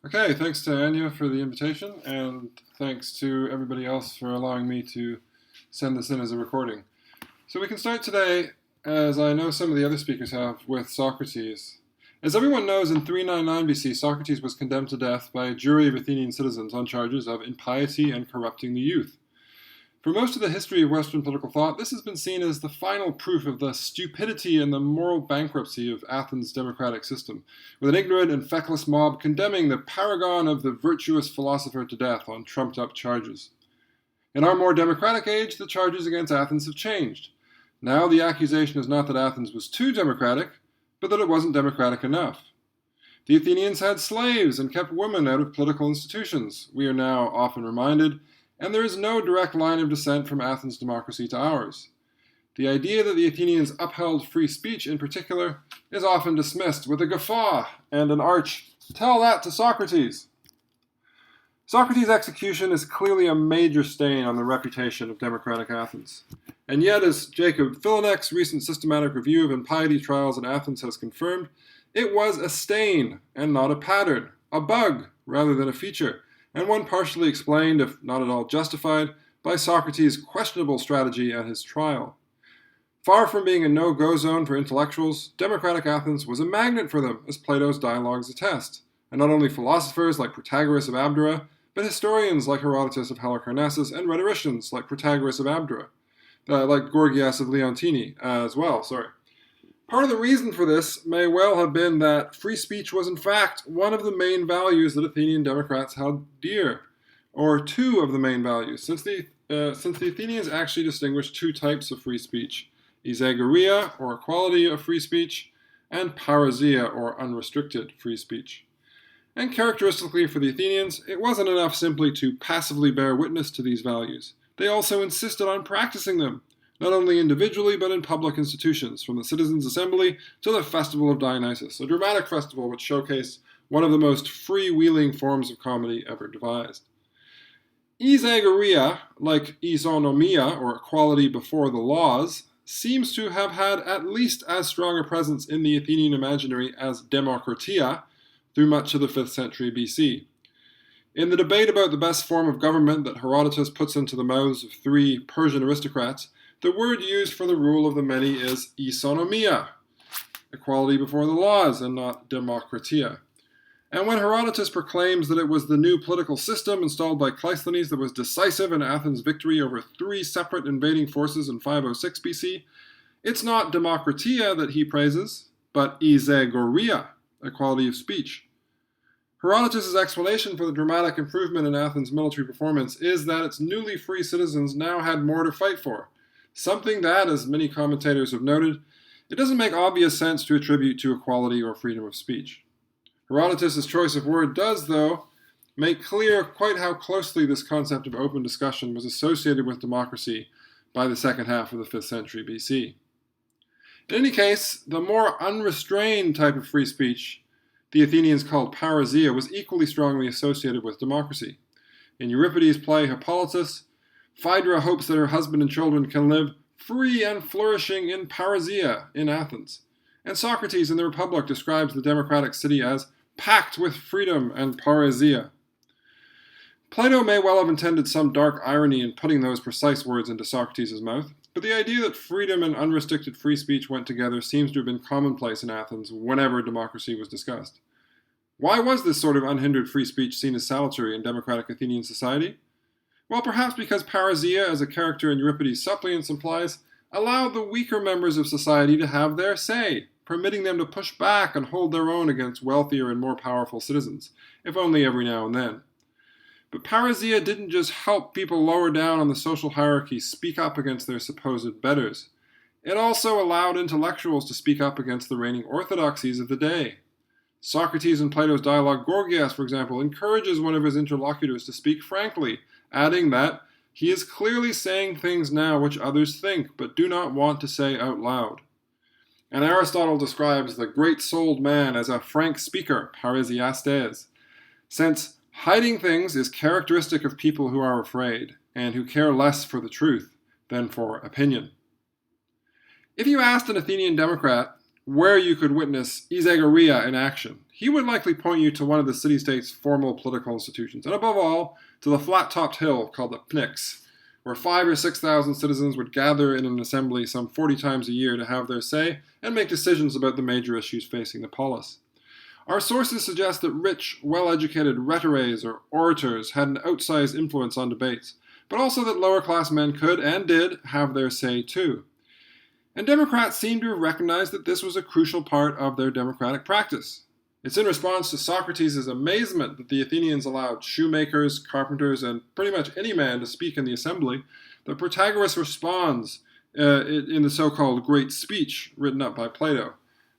Okay, thanks to Anya for the invitation, and thanks to everybody else for allowing me to send this in as a recording. So we can start today, as I know some of the other speakers have, with Socrates. As everyone knows, in 399 BC, Socrates was condemned to death by a jury of Athenian citizens on charges of impiety and corrupting the youth. For most of the history of Western political thought, this has been seen as the final proof of the stupidity and the moral bankruptcy of Athens' democratic system, with an ignorant and feckless mob condemning the paragon of the virtuous philosopher to death on trumped-up charges. In our more democratic age, the charges against Athens have changed. Now the accusation is not that Athens was too democratic, but that it wasn't democratic enough. The Athenians had slaves and kept women out of political institutions, we are now often reminded, and there is no direct line of descent from Athens' democracy to ours. The idea that the Athenians upheld free speech in particular is often dismissed with a guffaw and an arch, "Tell that to Socrates." Socrates' execution is clearly a major stain on the reputation of democratic Athens. And yet, as Jacob Filinek's recent systematic review of impiety trials in Athens has confirmed, it was a stain and not a pattern, a bug rather than a feature, and one partially explained, if not at all justified, by Socrates' questionable strategy at his trial. Far from being a no-go zone for intellectuals, democratic Athens was a magnet for them, as Plato's dialogues attest, and not only philosophers like Protagoras of Abdera, but historians like Herodotus of Halicarnassus and rhetoricians like Protagoras of Abdera, like Gorgias of Leontini as well, Part of the reason for this may well have been that free speech was in fact one of the main values that Athenian democrats held dear, or two of the main values, since the Athenians actually distinguished two types of free speech, isagoria, or equality of free speech, and parrhesia, or unrestricted free speech. And characteristically for the Athenians, it wasn't enough simply to passively bear witness to these values. They also insisted on practicing them, not only individually but in public institutions, from the Citizens' Assembly to the Festival of Dionysus, a dramatic festival which showcased one of the most freewheeling forms of comedy ever devised. Isagoria, like isonomia, or equality before the laws, seems to have had at least as strong a presence in the Athenian imaginary as demokratia through much of the 5th century BC. In the debate about the best form of government that Herodotus puts into the mouths of three Persian aristocrats, the word used for the rule of the many is isonomia, equality before the laws, and not demokratia. And when Herodotus proclaims that it was the new political system installed by Cleisthenes that was decisive in Athens' victory over three separate invading forces in 506 BC, it's not demokratia that he praises, but isagoria, equality of speech. Herodotus' explanation for the dramatic improvement in Athens' military performance is that its newly free citizens now had more to fight for, something that, as many commentators have noted, it doesn't make obvious sense to attribute to equality or freedom of speech. Herodotus' choice of word does, though, make clear quite how closely this concept of open discussion was associated with democracy by the second half of the 5th century BC. In any case, the more unrestrained type of free speech the Athenians called parrhesia was equally strongly associated with democracy. In Euripides' play Hippolytus, Phaedra hopes that her husband and children can live free and flourishing in parrhesia in Athens. And Socrates in the Republic describes the democratic city as packed with freedom and parrhesia. Plato may well have intended some dark irony in putting those precise words into Socrates' mouth, but the idea that freedom and unrestricted free speech went together seems to have been commonplace in Athens whenever democracy was discussed. Why was this sort of unhindered free speech seen as salutary in democratic Athenian society? Well, perhaps because parrhesia, as a character in Euripides' Suppliants implies, allowed the weaker members of society to have their say, permitting them to push back and hold their own against wealthier and more powerful citizens, if only every now and then. But parrhesia didn't just help people lower down on the social hierarchy speak up against their supposed betters. It also allowed intellectuals to speak up against the reigning orthodoxies of the day. Socrates in Plato's dialogue Gorgias, for example, encourages one of his interlocutors to speak frankly, adding that he is clearly saying things now which others think but do not want to say out loud. And Aristotle describes the great-souled man as a frank speaker, parrhesiastes, since hiding things is characteristic of people who are afraid and who care less for the truth than for opinion. If you asked an Athenian democrat where you could witness isagoria in action, he would likely point you to one of the city-state's formal political institutions, and above all, to the flat-topped hill called the Pnyx, where 5,000 or 6,000 citizens would gather in an assembly some 40 times a year to have their say and make decisions about the major issues facing the polis. Our sources suggest that rich, well-educated rhetorets or orators had an outsized influence on debates, but also that lower-class men could and did have their say too. And Democrats seem to have recognized that this was a crucial part of their democratic practice. It's in response to Socrates' amazement that the Athenians allowed shoemakers, carpenters, and pretty much any man to speak in the assembly that Protagoras responds in the so-called Great Speech written up by Plato,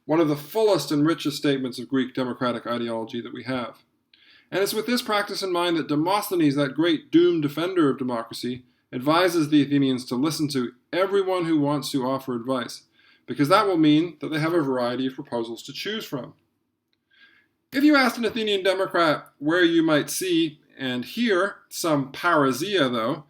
one of the fullest and richest statements of Greek democratic ideology that we have. And it's with this practice in mind that Demosthenes, that great doomed defender of democracy, advises the Athenians to listen to everyone who wants to offer advice, because that will mean that they have a variety of proposals to choose from. If you asked an Athenian Democrat where you might see and hear some parrhesia, though,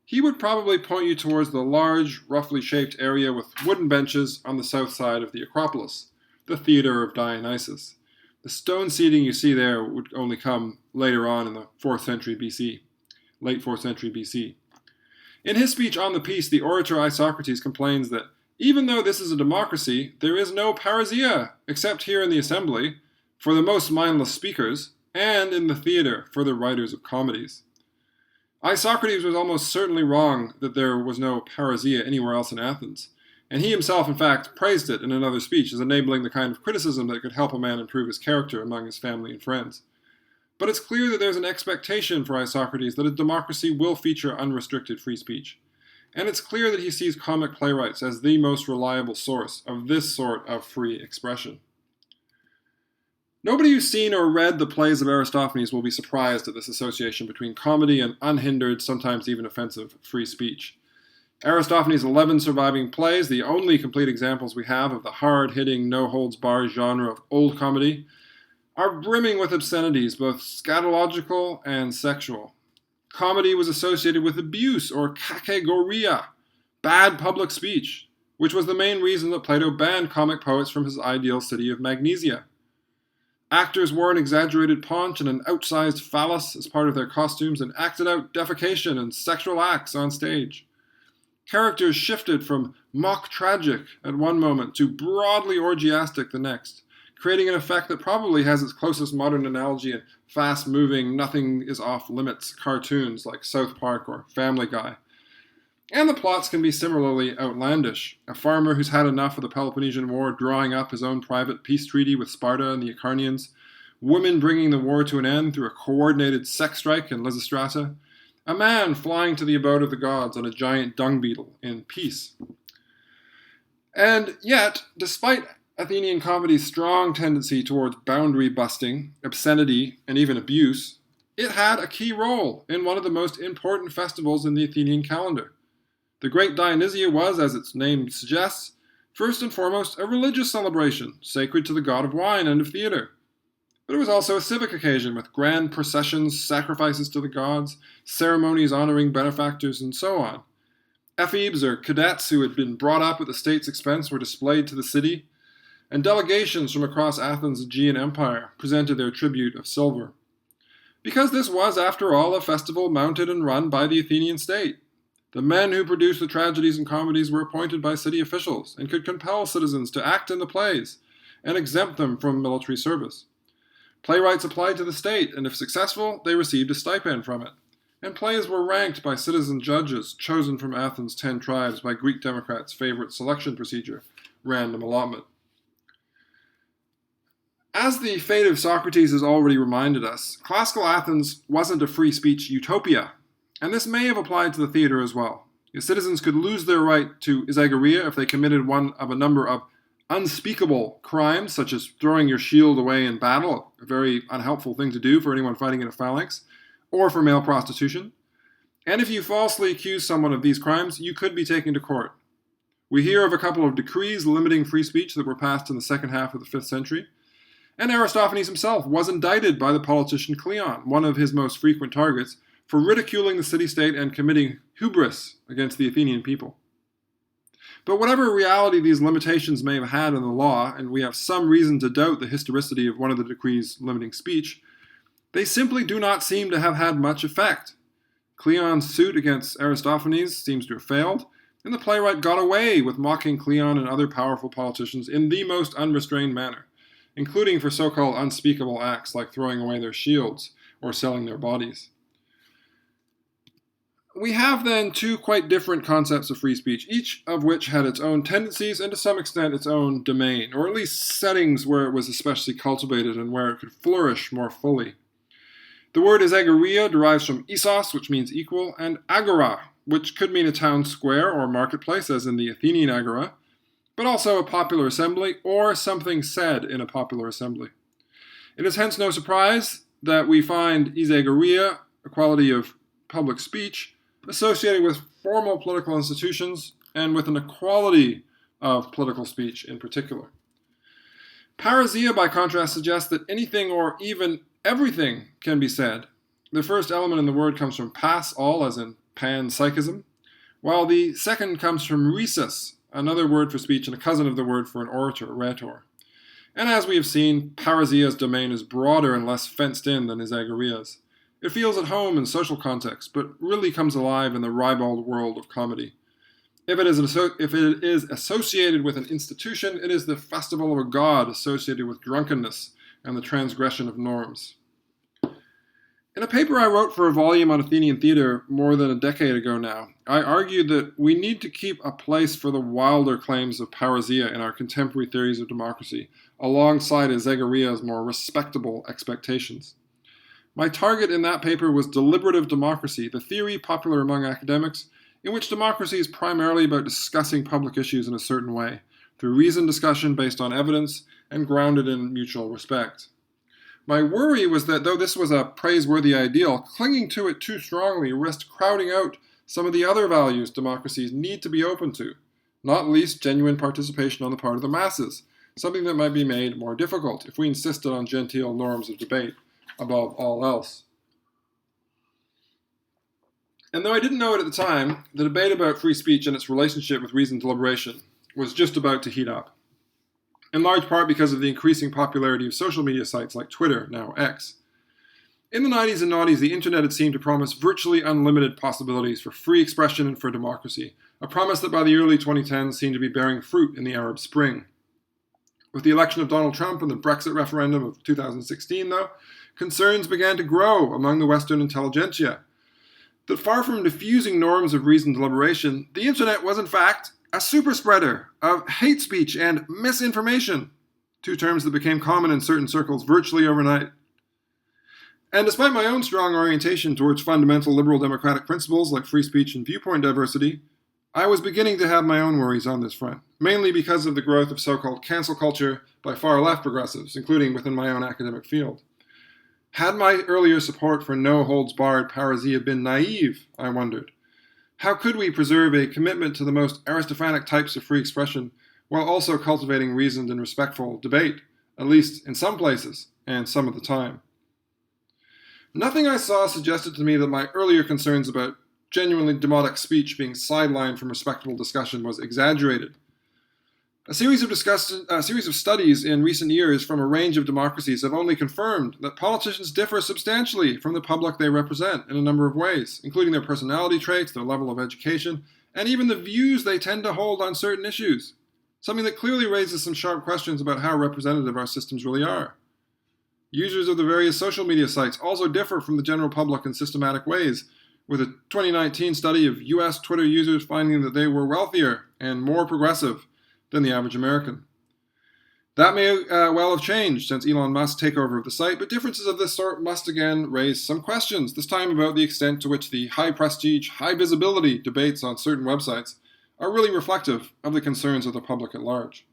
he would probably point you towards the large, roughly shaped area with wooden benches on the south side of the Acropolis, the Theatre of Dionysus. The stone seating you see there would only come later on in the 4th century BC, late 4th century BC. In his speech on the peace, the orator Isocrates complains that even though this is a democracy, there is no parrhesia, except here in the assembly, for the most mindless speakers, and in the theatre for the writers of comedies. Isocrates was almost certainly wrong that there was no parrhesia anywhere else in Athens, and he himself, in fact, praised it in another speech as enabling the kind of criticism that could help a man improve his character among his family and friends. But it's clear that there's an expectation for Isocrates that a democracy will feature unrestricted free speech, and it's clear that he sees comic playwrights as the most reliable source of this sort of free expression. Nobody who's seen or read the plays of Aristophanes will be surprised at this association between comedy and unhindered, sometimes even offensive, free speech. Aristophanes' 11 surviving plays, the only complete examples we have of the hard-hitting, no-holds-barred genre of old comedy, are brimming with obscenities, both scatological and sexual. Comedy was associated with abuse, or kakegoria, bad public speech, which was the main reason that Plato banned comic poets from his ideal city of Magnesia. Actors wore an exaggerated paunch and an outsized phallus as part of their costumes and acted out defecation and sexual acts on stage. Characters shifted from mock tragic at one moment to broadly orgiastic the next, creating an effect that probably has its closest modern analogy in fast-moving, nothing-is-off-limits cartoons like South Park or Family Guy. And the plots can be similarly outlandish. A farmer who's had enough of the Peloponnesian War drawing up his own private peace treaty with Sparta and the Acarnanians, women bringing the war to an end through a coordinated sex strike in Lysistrata, a man flying to the abode of the gods on a giant dung beetle in peace. And yet, despite Athenian comedy's strong tendency towards boundary busting, obscenity, and even abuse, it had a key role in one of the most important festivals in the Athenian calendar. The Great Dionysia was, as its name suggests, first and foremost a religious celebration, sacred to the god of wine and of theater. But it was also a civic occasion with grand processions, sacrifices to the gods, ceremonies honoring benefactors, and so on. Ephebes, or cadets who had been brought up at the state's expense, were displayed to the city, and delegations from across Athens' Aegean Empire presented their tribute of silver. Because this was, after all, a festival mounted and run by the Athenian state. The men who produced the tragedies and comedies were appointed by city officials and could compel citizens to act in the plays and exempt them from military service. Playwrights applied to the state, and if successful, they received a stipend from it. And plays were ranked by citizen judges chosen from Athens' 10 tribes by Greek Democrats' favorite selection procedure, random allotment. As the fate of Socrates has already reminded us, classical Athens wasn't a free speech utopia, and this may have applied to the theater as well. The citizens could lose their right to isagoria if they committed one of a number of unspeakable crimes, such as throwing your shield away in battle, a very unhelpful thing to do for anyone fighting in a phalanx, or for male prostitution. And if you falsely accuse someone of these crimes, you could be taken to court. We hear of a couple of decrees limiting free speech that were passed in the second half of the 5th century, and Aristophanes himself was indicted by the politician Cleon, one of his most frequent targets, for ridiculing the city-state and committing hubris against the Athenian people. But whatever reality these limitations may have had in the law, and we have some reason to doubt the historicity of one of the decrees limiting speech, they simply do not seem to have had much effect. Cleon's suit against Aristophanes seems to have failed, and the playwright got away with mocking Cleon and other powerful politicians in the most unrestrained manner, including for so-called unspeakable acts like throwing away their shields or selling their bodies. We have then two quite different concepts of free speech, each of which had its own tendencies and to some extent its own domain, or at least settings where it was especially cultivated and where it could flourish more fully. The word isagoria derives from isos, which means equal, and agora, which could mean a town square or marketplace, as in the Athenian agora, but also a popular assembly or something said in a popular assembly. It is hence no surprise that we find isagoria, a quality of public speech, associated with formal political institutions and with an equality of political speech in particular. Parrhesia, by contrast, suggests that anything or even everything can be said. The first element in the word comes from pas, all, as in panpsychism, while the second comes from rhesis, another word for speech and a cousin of the word for an orator, rhetor. And as we have seen, parrhesia's domain is broader and less fenced in than isagoria's. It feels at home in social contexts, but really comes alive in the ribald world of comedy. If it is associated with an institution, it is the festival of a god associated with drunkenness and the transgression of norms. In a paper I wrote for a volume on Athenian theater more than a decade ago now, I argued that we need to keep a place for the wilder claims of parrhesia in our contemporary theories of democracy, alongside isagoria's more respectable expectations. My target in that paper was deliberative democracy, the theory popular among academics, in which democracy is primarily about discussing public issues in a certain way, through reasoned discussion based on evidence and grounded in mutual respect. My worry was that though this was a praiseworthy ideal, clinging to it too strongly risked crowding out some of the other values democracies need to be open to, not least genuine participation on the part of the masses, something that might be made more difficult if we insisted on genteel norms of debate above all else. And though I didn't know it at the time, the debate about free speech and its relationship with reasoned deliberation was just about to heat up, in large part because of the increasing popularity of social media sites like Twitter, now X. In the 90s and noughties, the internet had seemed to promise virtually unlimited possibilities for free expression and for democracy, a promise that by the early 2010s seemed to be bearing fruit in the Arab Spring. With the election of Donald Trump and the Brexit referendum of 2016, though, concerns began to grow among the Western intelligentsia that far from diffusing norms of reasoned deliberation, the internet was in fact a super spreader of hate speech and misinformation, two terms that became common in certain circles virtually overnight. And despite my own strong orientation towards fundamental liberal democratic principles like free speech and viewpoint diversity, I was beginning to have my own worries on this front, mainly because of the growth of so-called cancel culture by far-left progressives, including within my own academic field. Had my earlier support for no-holds-barred parrhesia been naive, I wondered? How could we preserve a commitment to the most aristophatic types of free expression while also cultivating reasoned and respectful debate, at least in some places and some of the time? Nothing I saw suggested to me that my earlier concerns about genuinely demotic speech being sidelined from respectable discussion was exaggerated. A series of studies in recent years from a range of democracies have only confirmed that politicians differ substantially from the public they represent in a number of ways, including their personality traits, their level of education, and even the views they tend to hold on certain issues, something that clearly raises some sharp questions about how representative our systems really are. Users of the various social media sites also differ from the general public in systematic ways, with a 2019 study of US Twitter users finding that they were wealthier and more progressive than the average American. That may well have changed since Elon Musk's takeover of the site, but differences of this sort must again raise some questions, this time about the extent to which the high-prestige, high-visibility debates on certain websites are really reflective of the concerns of the public at large.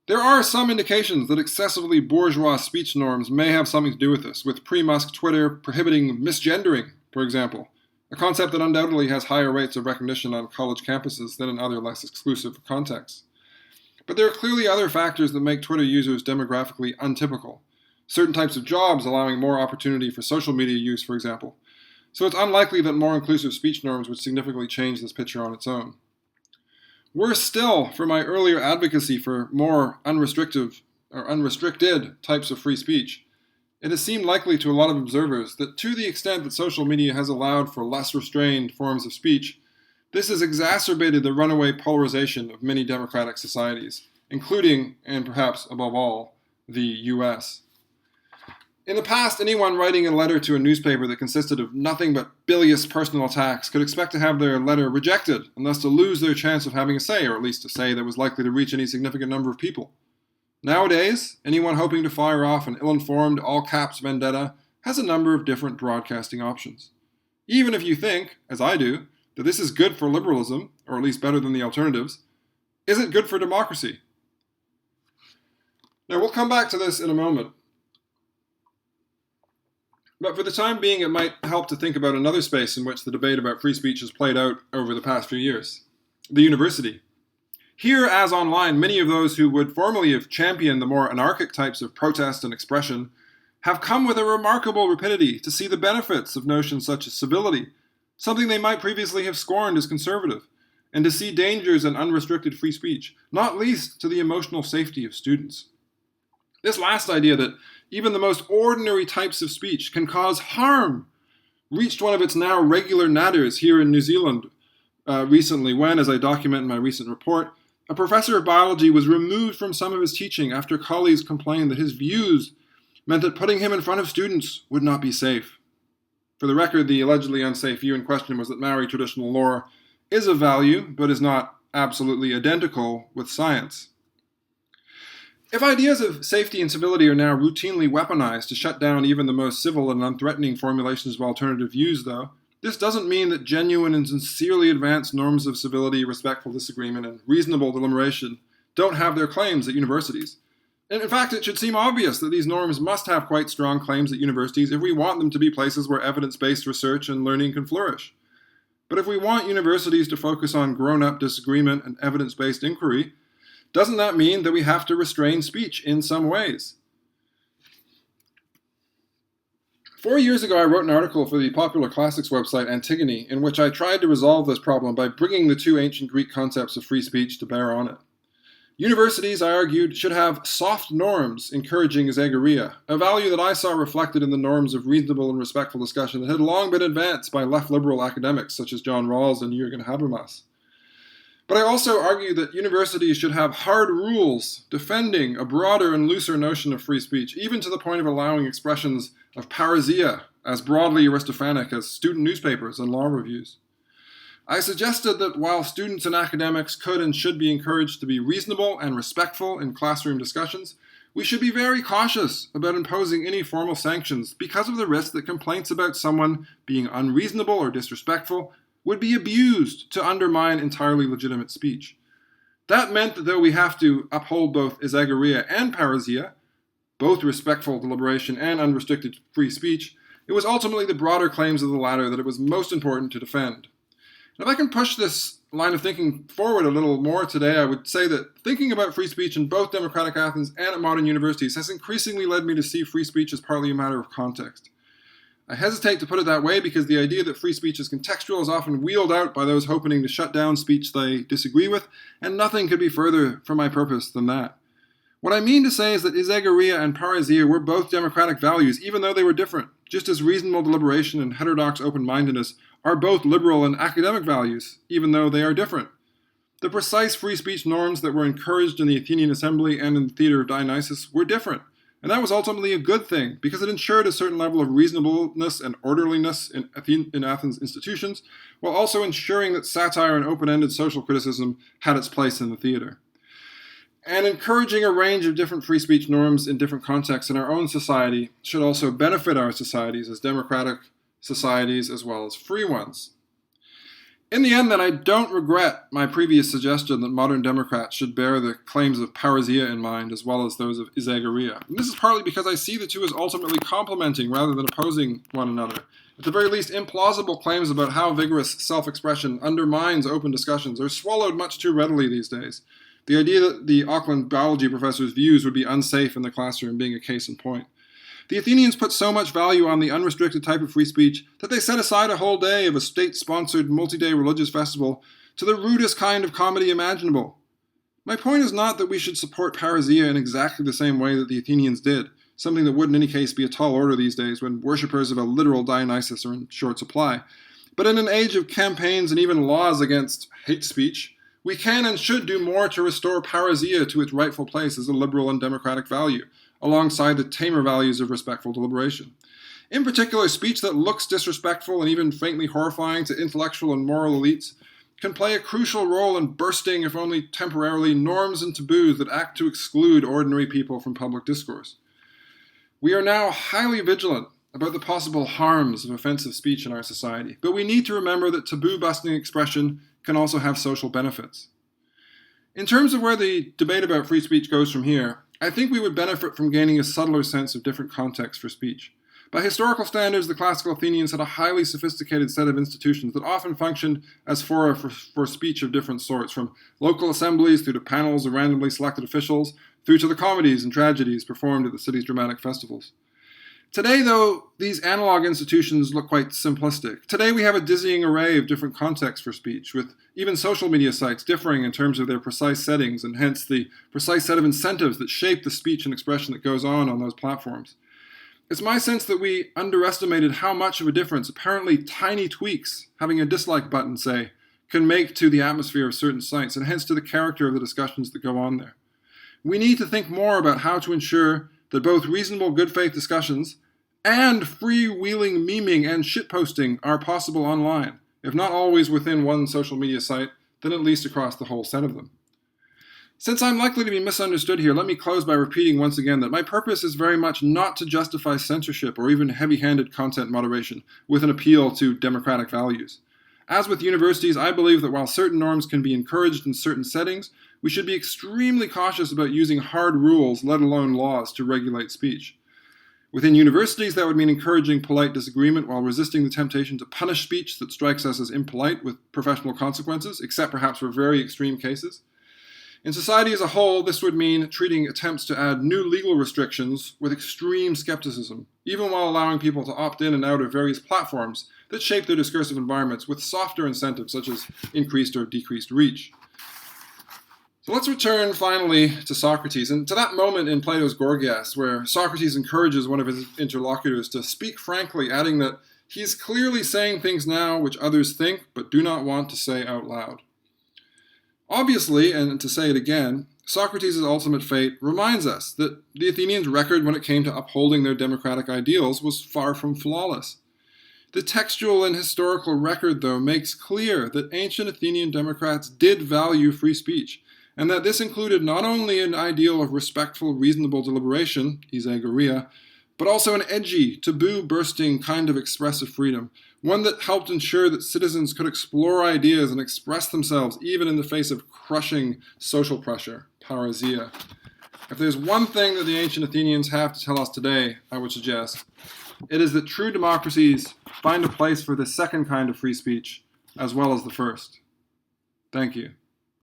There are some indications that excessively bourgeois speech norms may have something to do with this, with pre-Musk Twitter prohibiting misgendering, for example, a concept that undoubtedly has higher rates of recognition on college campuses than in other less exclusive contexts. But there are clearly other factors that make Twitter users demographically untypical. Certain types of jobs allowing more opportunity for social media use, for example. So it's unlikely that more inclusive speech norms would significantly change this picture on its own. Worse still, for my earlier advocacy for more unrestricted types of free speech, it has seemed likely to a lot of observers that to the extent that social media has allowed for less restrained forms of speech, this has exacerbated the runaway polarization of many democratic societies, including, and perhaps above all, the US. In the past, anyone writing a letter to a newspaper that consisted of nothing but bilious personal attacks could expect to have their letter rejected and thus to lose their chance of having a say, or at least a say that was likely to reach any significant number of people. Nowadays, anyone hoping to fire off an ill-informed, all-caps vendetta has a number of different broadcasting options. Even if you think, as I do, that this is good for liberalism, or at least better than the alternatives, is it good for democracy? Now, we'll come back to this in a moment. But for the time being, it might help to think about another space in which the debate about free speech has played out over the past few years: the university. Here, as online, many of those who would formerly have championed the more anarchic types of protest and expression have come with a remarkable rapidity to see the benefits of notions such as civility, something they might previously have scorned as conservative, and to see dangers in unrestricted free speech, not least to the emotional safety of students. This last idea that even the most ordinary types of speech can cause harm reached one of its now regular natters here in New Zealand recently when, as I document in my recent report, a professor of biology was removed from some of his teaching after colleagues complained that his views meant that putting him in front of students would not be safe. For the record, the allegedly unsafe view in question was that Maori traditional lore is of value, but is not absolutely identical with science. If ideas of safety and civility are now routinely weaponized to shut down even the most civil and unthreatening formulations of alternative views, though, this doesn't mean that genuine and sincerely advanced norms of civility, respectful disagreement, and reasonable deliberation don't have their claims at universities. And in fact, it should seem obvious that these norms must have quite strong claims at universities if we want them to be places where evidence-based research and learning can flourish. But if we want universities to focus on grown-up disagreement and evidence-based inquiry, doesn't that mean that we have to restrain speech in some ways? 4 years ago, I wrote an article for the popular classics website Antigone, in which I tried to resolve this problem by bringing the two ancient Greek concepts of free speech to bear on it. Universities, I argued, should have soft norms encouraging esegeria, a value that I saw reflected in the norms of reasonable and respectful discussion that had long been advanced by left-liberal academics such as John Rawls and Jürgen Habermas. But I also argue that universities should have hard rules defending a broader and looser notion of free speech, even to the point of allowing expressions of parrhesia as broadly Aristophanic as student newspapers and law reviews. I suggested that while students and academics could and should be encouraged to be reasonable and respectful in classroom discussions, we should be very cautious about imposing any formal sanctions because of the risk that complaints about someone being unreasonable or disrespectful would be abused to undermine entirely legitimate speech. That meant that though we have to uphold both esegeria and parrhesia, both respectful deliberation and unrestricted free speech, it was ultimately the broader claims of the latter that it was most important to defend. And if I can push this line of thinking forward a little more today, I would say that thinking about free speech in both democratic Athens and at modern universities has increasingly led me to see free speech as partly a matter of context. I hesitate to put it that way because the idea that free speech is contextual is often wheeled out by those hoping to shut down speech they disagree with, and nothing could be further from my purpose than that. What I mean to say is that esegeria and parrhesia were both democratic values, even though they were different, just as reasonable deliberation and heterodox open-mindedness are both liberal and academic values, even though they are different. The precise free speech norms that were encouraged in the Athenian assembly and in the theater of Dionysus were different. And that was ultimately a good thing, because it ensured a certain level of reasonableness and orderliness in Athens institutions, while also ensuring that satire and open-ended social criticism had its place in the theater. And encouraging a range of different free speech norms in different contexts in our own society should also benefit our societies as democratic societies as well as free ones. In the end, then, I don't regret my previous suggestion that modern Democrats should bear the claims of parrhesia in mind as well as those of esegeria. And this is partly because I see the two as ultimately complementing rather than opposing one another. At the very least, implausible claims about how vigorous self-expression undermines open discussions are swallowed much too readily these days. The idea that the Auckland biology professor's views would be unsafe in the classroom being a case in point. The Athenians put so much value on the unrestricted type of free speech that they set aside a whole day of a state-sponsored multi-day religious festival to the rudest kind of comedy imaginable. My point is not that we should support parrhesia in exactly the same way that the Athenians did, something that would in any case be a tall order these days when worshippers of a literal Dionysus are in short supply. But in an age of campaigns and even laws against hate speech, we can and should do more to restore parrhesia to its rightful place as a liberal and democratic value, alongside the tamer values of respectful deliberation. In particular, speech that looks disrespectful and even faintly horrifying to intellectual and moral elites can play a crucial role in bursting, if only temporarily, norms and taboos that act to exclude ordinary people from public discourse. We are now highly vigilant about the possible harms of offensive speech in our society, but we need to remember that taboo-busting expression can also have social benefits. In terms of where the debate about free speech goes from here, I think we would benefit from gaining a subtler sense of different contexts for speech. By historical standards, the classical Athenians had a highly sophisticated set of institutions that often functioned as fora for speech of different sorts, from local assemblies through to panels of randomly selected officials, through to the comedies and tragedies performed at the city's dramatic festivals. Today, though, these analog institutions look quite simplistic. Today, we have a dizzying array of different contexts for speech, with even social media sites differing in terms of their precise settings and hence the precise set of incentives that shape the speech and expression that goes on those platforms. It's my sense that we underestimated how much of a difference apparently tiny tweaks, having a dislike button, say, can make to the atmosphere of certain sites and hence to the character of the discussions that go on there. We need to think more about how to ensure that both reasonable good faith discussions and freewheeling memeing and shitposting are possible online, if not always within one social media site, then at least across the whole set of them. Since I'm likely to be misunderstood here, let me close by repeating once again that my purpose is very much not to justify censorship or even heavy-handed content moderation with an appeal to democratic values. As with universities, I believe that while certain norms can be encouraged in certain settings, we should be extremely cautious about using hard rules, let alone laws, to regulate speech. Within universities, that would mean encouraging polite disagreement while resisting the temptation to punish speech that strikes us as impolite with professional consequences, except perhaps for very extreme cases. In society as a whole, this would mean treating attempts to add new legal restrictions with extreme skepticism, even while allowing people to opt in and out of various platforms that shape their discursive environments with softer incentives such as increased or decreased reach. So let's return finally to Socrates and to that moment in Plato's Gorgias where Socrates encourages one of his interlocutors to speak frankly, adding that he's clearly saying things now which others think but do not want to say out loud. Obviously, and to say it again, Socrates' ultimate fate reminds us that the Athenians' record when it came to upholding their democratic ideals was far from flawless. The textual and historical record, though, makes clear that ancient Athenian democrats did value free speech, and that this included not only an ideal of respectful, reasonable deliberation, isagoria, but also an edgy, taboo-bursting kind of expressive freedom, one that helped ensure that citizens could explore ideas and express themselves even in the face of crushing social pressure, parrhesia. If there's one thing that the ancient Athenians have to tell us today, I would suggest, it is that true democracies find a place for the second kind of free speech as well as the first. Thank you.